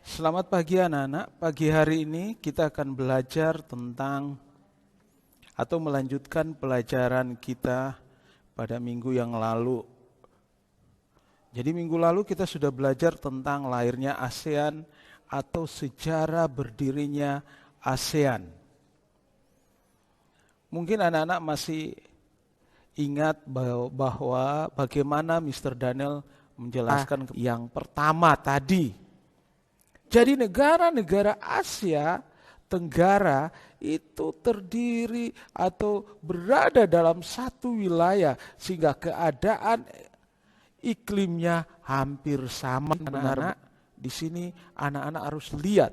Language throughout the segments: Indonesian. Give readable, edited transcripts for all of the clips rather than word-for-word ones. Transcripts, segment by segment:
Selamat pagi anak-anak. Pagi hari ini kita akan belajar tentang atau melanjutkan pelajaran kita pada minggu yang lalu. Jadi minggu lalu kita sudah belajar tentang lahirnya ASEAN atau sejarah berdirinya ASEAN. Mungkin anak-anak masih ingat bahwa bagaimana Mr. Daniel menjelaskan yang pertama tadi. Jadi negara-negara Asia Tenggara itu terdiri atau berada dalam satu wilayah sehingga keadaan iklimnya hampir sama. Anak-anak di sini anak-anak harus lihat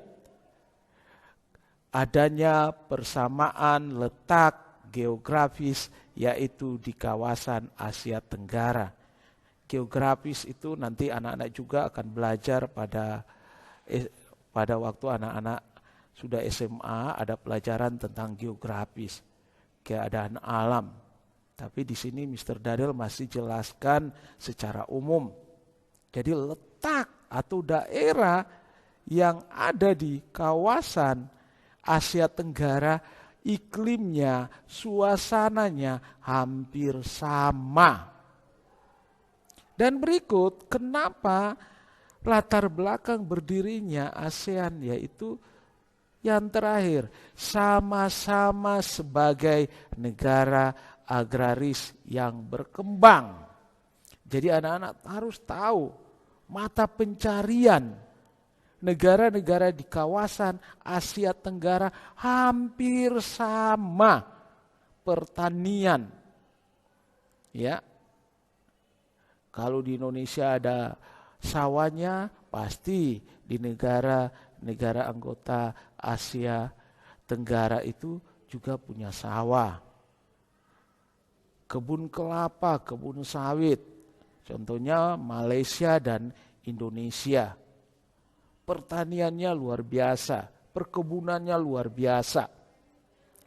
adanya persamaan letak geografis yaitu di kawasan Asia Tenggara. Geografis itu nanti anak-anak juga akan belajar pada waktu anak-anak sudah SMA ada pelajaran tentang geografis, keadaan alam. Tapi di sini Mr. Daniel masih jelaskan secara umum. Jadi letak atau daerah yang ada di kawasan Asia Tenggara, iklimnya, suasananya hampir sama. Dan berikut kenapa latar belakang berdirinya ASEAN, yaitu yang terakhir, sama-sama sebagai negara agraris yang berkembang. Jadi anak-anak harus tahu mata pencarian negara-negara di kawasan Asia Tenggara hampir sama pertanian. Ya. Kalau di Indonesia ada sawahnya, pasti di negara-negara anggota Asia Tenggara itu juga punya sawah. Kebun kelapa, kebun sawit, contohnya Malaysia dan Indonesia. Pertaniannya luar biasa, perkebunannya luar biasa.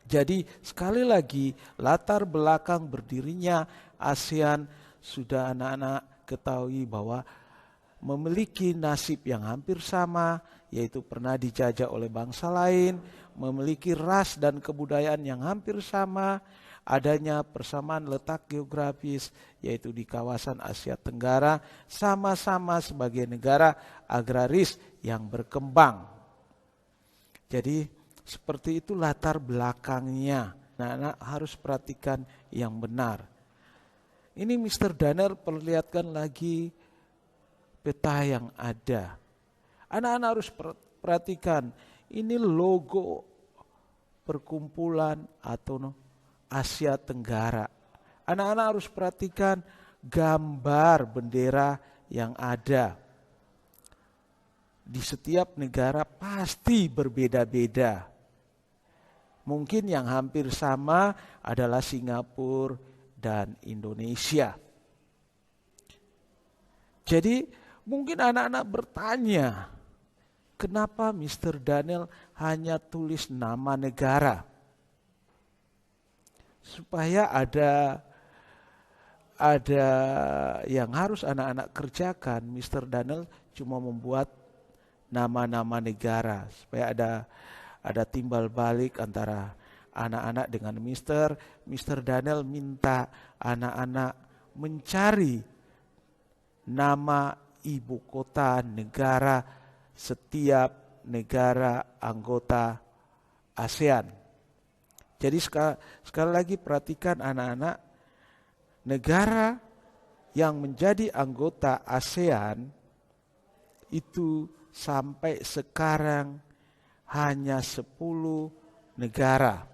Jadi sekali lagi latar belakang berdirinya ASEAN sudah anak-anak ketahui bahwa memiliki nasib yang hampir sama, yaitu pernah dijajah oleh bangsa lain, memiliki ras dan kebudayaan yang hampir sama, adanya persamaan letak geografis, yaitu di kawasan Asia Tenggara, sama-sama sebagai negara agraris yang berkembang. Jadi seperti itu latar belakangnya. Anak-anak harus perhatikan yang benar. Ini Mr. Daniel perlihatkan lagi peta yang ada. Anak-anak harus perhatikan, ini logo perkumpulan atau Asia Tenggara. Anak-anak harus perhatikan gambar bendera yang ada. Di setiap negara pasti berbeda-beda. Mungkin yang hampir sama adalah Singapura dan Indonesia. Jadi mungkin anak-anak bertanya, kenapa Mr. Daniel hanya tulis nama negara? Supaya ada yang harus anak-anak kerjakan, Mr. Daniel cuma membuat nama-nama negara. Supaya ada timbal balik antara anak-anak dengan Mr. Daniel minta anak-anak mencari nama ibu kota negara setiap negara anggota ASEAN. Jadi sekali lagi perhatikan anak-anak, negara yang menjadi anggota ASEAN itu sampai sekarang hanya 10 negara.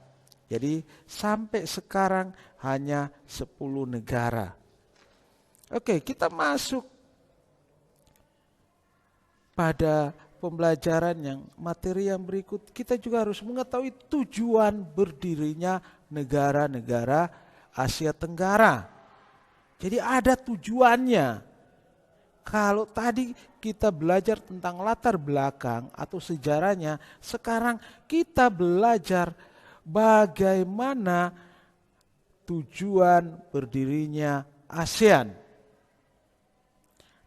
Jadi sampai sekarang hanya 10 negara. Oke, kita masuk pada pembelajaran yang materi yang berikut. Kita juga harus mengetahui tujuan berdirinya negara-negara Asia Tenggara. Jadi ada tujuannya. Kalau tadi kita belajar tentang latar belakang atau sejarahnya, sekarang kita belajar bagaimana tujuan berdirinya ASEAN.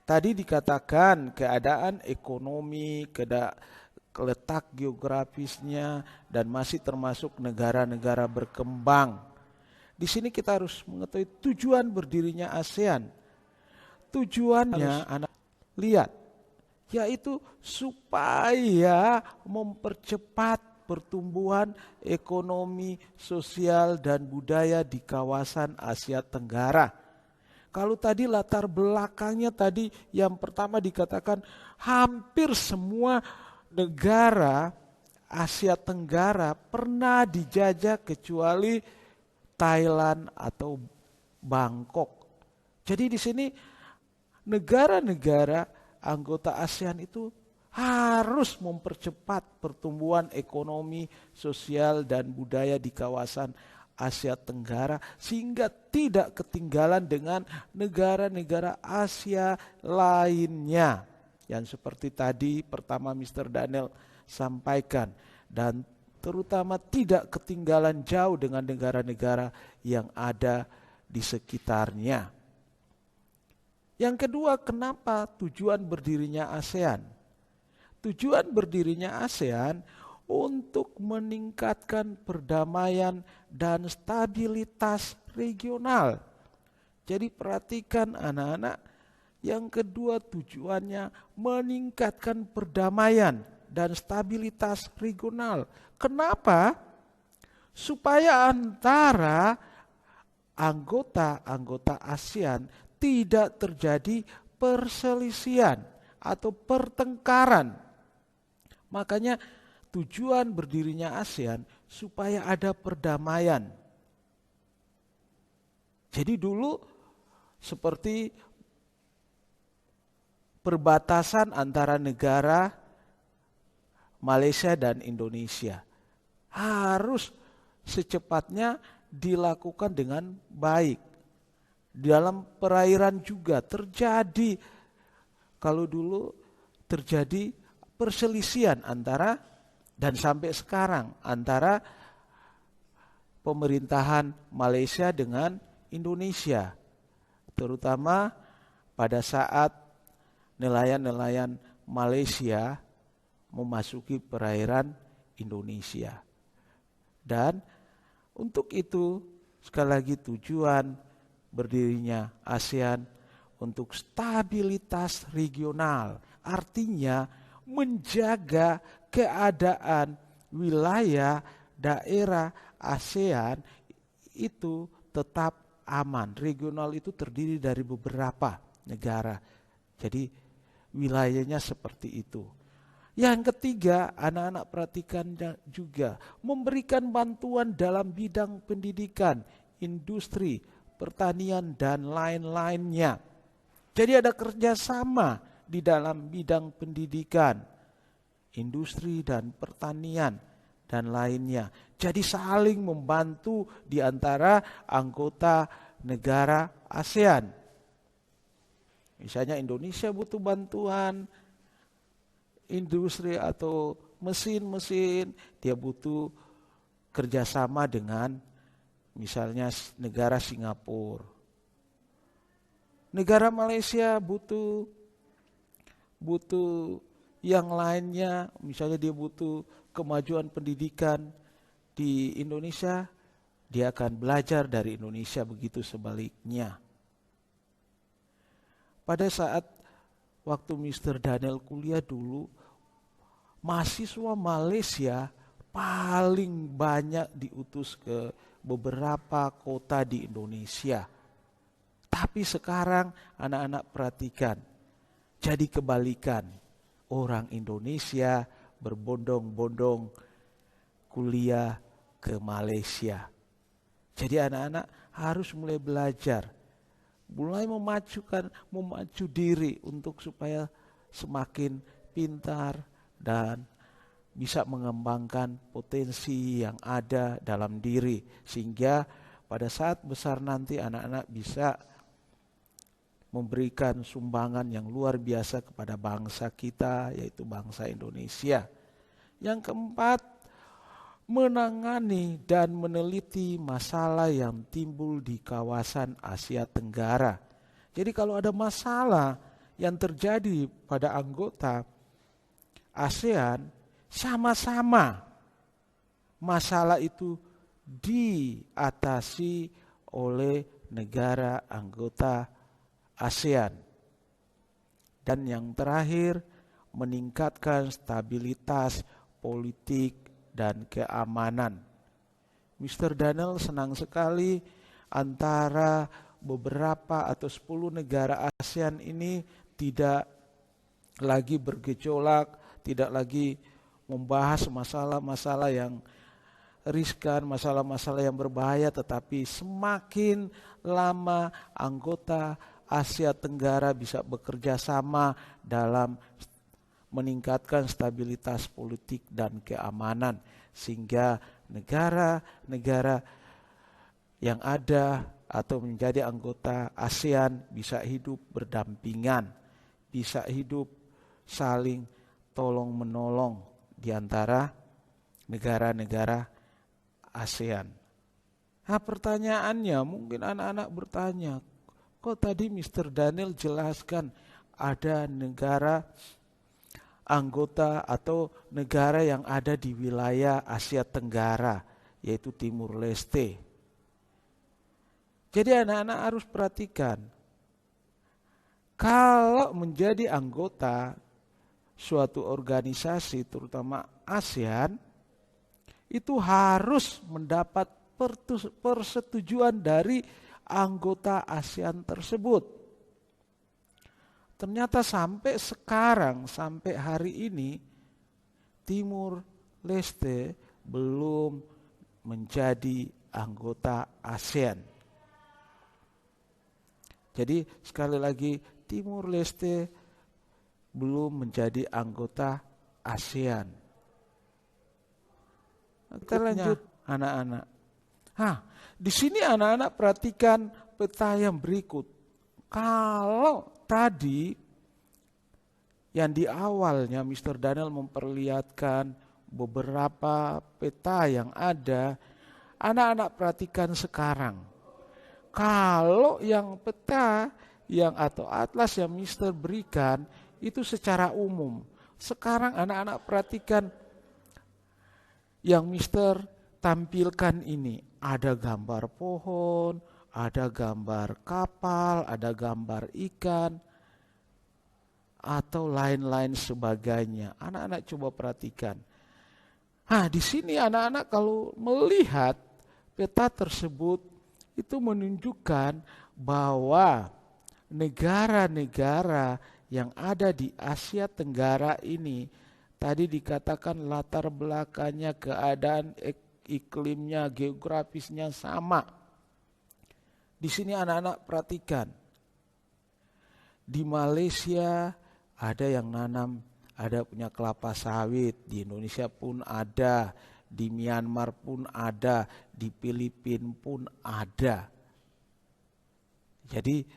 Tadi dikatakan keadaan ekonomi, letak geografisnya, dan masih termasuk negara-negara berkembang. Di sini kita harus mengetahui tujuan berdirinya ASEAN. Tujuannya anak lihat, yaitu supaya mempercepat pertumbuhan ekonomi, sosial, dan budaya di kawasan Asia Tenggara. Kalau tadi latar belakangnya tadi yang pertama dikatakan hampir semua negara Asia Tenggara pernah dijajah kecuali Thailand atau Bangkok. Jadi di sini negara-negara anggota ASEAN itu harus mempercepat pertumbuhan ekonomi, sosial, dan budaya di kawasan Asia Tenggara sehingga tidak ketinggalan dengan negara-negara Asia lainnya. Yang seperti tadi pertama Mr. Daniel sampaikan, dan terutama tidak ketinggalan jauh dengan negara-negara yang ada di sekitarnya. Yang kedua, kenapa tujuan berdirinya ASEAN? Tujuan berdirinya ASEAN untuk meningkatkan perdamaian dan stabilitas regional. Jadi perhatikan anak-anak, yang kedua tujuannya meningkatkan perdamaian dan stabilitas regional. Kenapa? Supaya antara anggota-anggota ASEAN tidak terjadi perselisihan atau pertengkaran. Makanya tujuan berdirinya ASEAN supaya ada perdamaian. Jadi dulu seperti perbatasan antara negara Malaysia dan Indonesia harus secepatnya dilakukan dengan baik. Dalam perairan juga terjadi, kalau dulu terjadi perselisihan antara, dan sampai sekarang, antara pemerintahan Malaysia dengan Indonesia. Terutama pada saat nelayan-nelayan Malaysia memasuki perairan Indonesia. Dan untuk itu, sekali lagi tujuan berdirinya ASEAN untuk stabilitas regional, artinya menjaga keadaan wilayah daerah ASEAN itu tetap aman. Regional itu terdiri dari beberapa negara, jadi wilayahnya seperti itu. Yang ketiga, anak-anak perhatikan juga memberikan bantuan dalam bidang pendidikan, industri, pertanian, dan lain-lainnya. Jadi ada kerjasama di dalam bidang pendidikan, industri, dan pertanian, dan lainnya. Jadi saling membantu di antara anggota negara ASEAN. Misalnya Indonesia butuh bantuan industri atau mesin-mesin, dia butuh kerjasama dengan misalnya negara Singapura. Negara Malaysia butuh yang lainnya, misalnya dia butuh kemajuan pendidikan di Indonesia, dia akan belajar dari Indonesia, begitu sebaliknya. Pada saat waktu Mr. Daniel kuliah dulu, mahasiswa Malaysia paling banyak diutus ke beberapa kota di Indonesia. Tapi sekarang anak-anak perhatikan, jadi kebalikan. Orang Indonesia berbondong-bondong kuliah ke Malaysia. Jadi anak-anak harus mulai belajar, mulai memacu diri untuk supaya semakin pintar dan bisa mengembangkan potensi yang ada dalam diri, sehingga pada saat besar nanti anak-anak bisa memberikan sumbangan yang luar biasa kepada bangsa kita, yaitu bangsa Indonesia. Yang keempat, menangani dan meneliti masalah yang timbul di kawasan Asia Tenggara. Jadi kalau ada masalah yang terjadi pada anggota ASEAN sama-sama masalah itu diatasi oleh negara anggota ASEAN. Dan yang terakhir, meningkatkan stabilitas politik dan keamanan. Mr. Daniel senang sekali antara beberapa atau 10 negara ASEAN ini tidak lagi bergejolak, tidak lagi membahas masalah-masalah yang riskan, masalah-masalah yang berbahaya, tetapi semakin lama anggota Asia Tenggara bisa bekerja sama dalam meningkatkan stabilitas politik dan keamanan, sehingga negara-negara yang ada atau menjadi anggota ASEAN bisa hidup berdampingan, bisa hidup saling tolong-menolong di antara negara-negara ASEAN. Nah, pertanyaannya mungkin anak-anak bertanya, kok tadi Mr. Daniel jelaskan ada negara anggota atau negara yang ada di wilayah Asia Tenggara, yaitu Timur Leste. Jadi anak-anak harus perhatikan, kalau menjadi anggota suatu organisasi terutama ASEAN, itu harus mendapat persetujuan dari anggota ASEAN tersebut. Ternyata sampai sekarang, sampai hari ini, Timur Leste belum menjadi anggota ASEAN. Jadi sekali lagi, Timur Leste belum menjadi anggota ASEAN. Kita lanjut anak-anak. Di sini anak-anak perhatikan peta yang berikut. Kalau tadi yang di awalnya Mr. Daniel memperlihatkan beberapa peta yang ada, anak-anak perhatikan sekarang. Kalau yang peta yang atau atlas yang Mr. berikan itu secara umum. Sekarang anak-anak perhatikan yang Mister tampilkan ini. Ada gambar pohon, ada gambar kapal, ada gambar ikan, atau lain-lain sebagainya. Anak-anak coba perhatikan. Di sini anak-anak kalau melihat peta tersebut, itu menunjukkan bahwa negara-negara yang ada di Asia Tenggara ini, tadi dikatakan latar belakangnya, keadaan iklimnya, geografisnya sama. Di sini anak-anak perhatikan. Di Malaysia ada yang nanam, ada punya kelapa sawit. Di Indonesia pun ada, di Myanmar pun ada, di Filipina pun ada. Jadi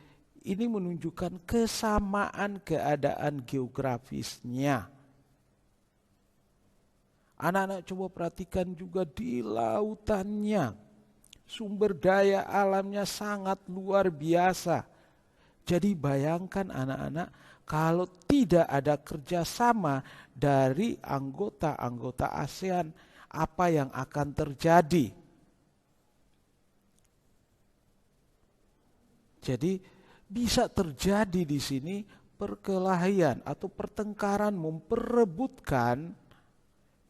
ini menunjukkan kesamaan keadaan geografisnya. Anak-anak coba perhatikan juga di lautannya. Sumber daya alamnya sangat luar biasa. Jadi bayangkan anak-anak, kalau tidak ada kerjasama dari anggota-anggota ASEAN, apa yang akan terjadi? Jadi bisa terjadi di sini perkelahian atau pertengkaran memperebutkan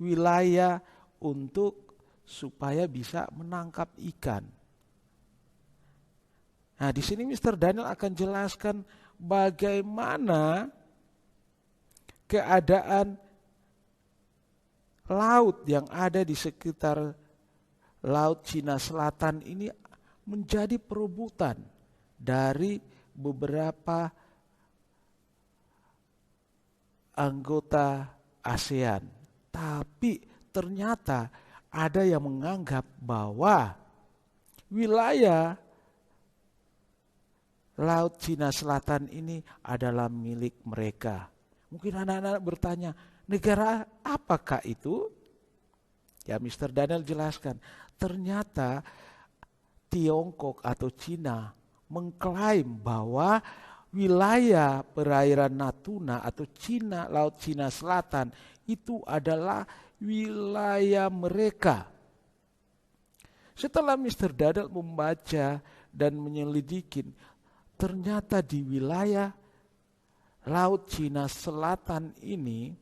wilayah untuk supaya bisa menangkap ikan. Nah, di sini Mr. Daniel akan jelaskan bagaimana keadaan laut yang ada di sekitar Laut Cina Selatan ini menjadi perebutan dari beberapa anggota ASEAN. Tapi ternyata ada yang menganggap bahwa wilayah Laut Cina Selatan ini adalah milik mereka. Mungkin anak-anak bertanya, negara apakah itu? Ya, Mr. Daniel jelaskan. Ternyata Tiongkok atau Cina mengklaim bahwa wilayah perairan Natuna atau Laut Cina Selatan itu adalah wilayah mereka. Setelah Mr. Daniel membaca dan menyelidiki, ternyata di wilayah Laut Cina Selatan ini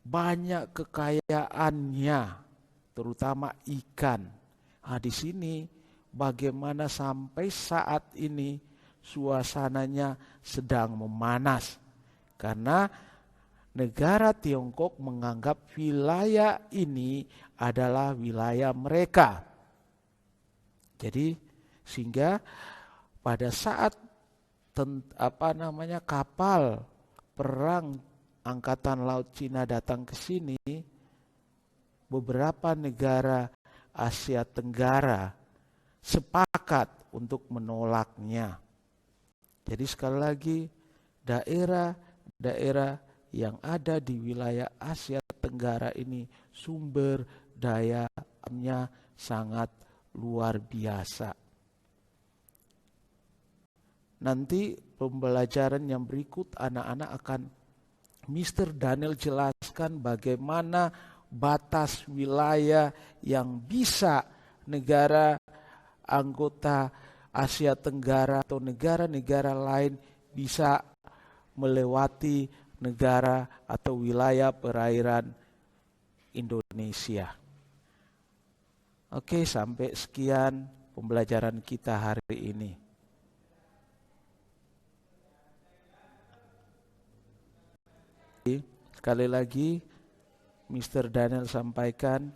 banyak kekayaannya, terutama ikan. Nah, di sini bagaimana sampai saat ini suasananya sedang memanas karena negara Tiongkok menganggap wilayah ini adalah wilayah mereka. Jadi sehingga pada saat kapal perang Angkatan Laut Cina datang ke sini, beberapa negara Asia Tenggara sepakat untuk menolaknya. Jadi sekali lagi, daerah-daerah yang ada di wilayah Asia Tenggara ini sumber daya alamnya sangat luar biasa. Nanti pembelajaran yang berikut anak-anak akan Mr. Daniel jelaskan bagaimana batas wilayah yang bisa negara anggota Asia Tenggara atau negara-negara lain bisa melewati negara atau wilayah perairan Indonesia. Oke, sampai sekian pembelajaran kita hari ini. Sekali lagi, Mr. Daniel sampaikan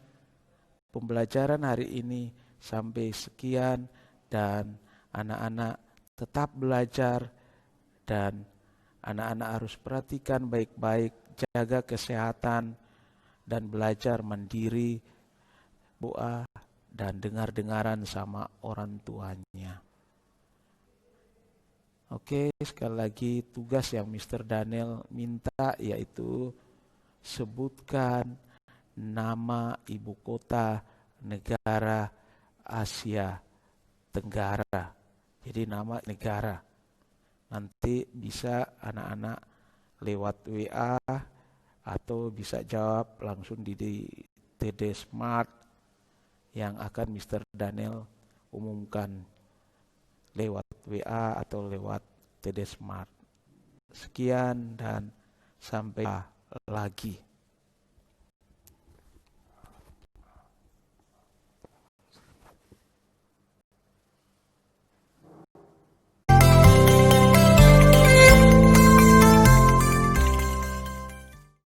pembelajaran hari ini sampai sekian dan anak-anak tetap belajar dan anak-anak harus perhatikan baik-baik, jaga kesehatan dan belajar mandiri, doa dan dengar-dengaran sama orang tuanya. Oke, sekali lagi tugas yang Mr. Daniel minta yaitu sebutkan nama ibu kota negara Asia Tenggara. Jadi nama negara. Nanti bisa anak-anak lewat WA atau bisa jawab langsung di TD Smart yang akan Mr. Daniel umumkan lewat WA atau lewat TD Smart. Sekian dan sampai lagi.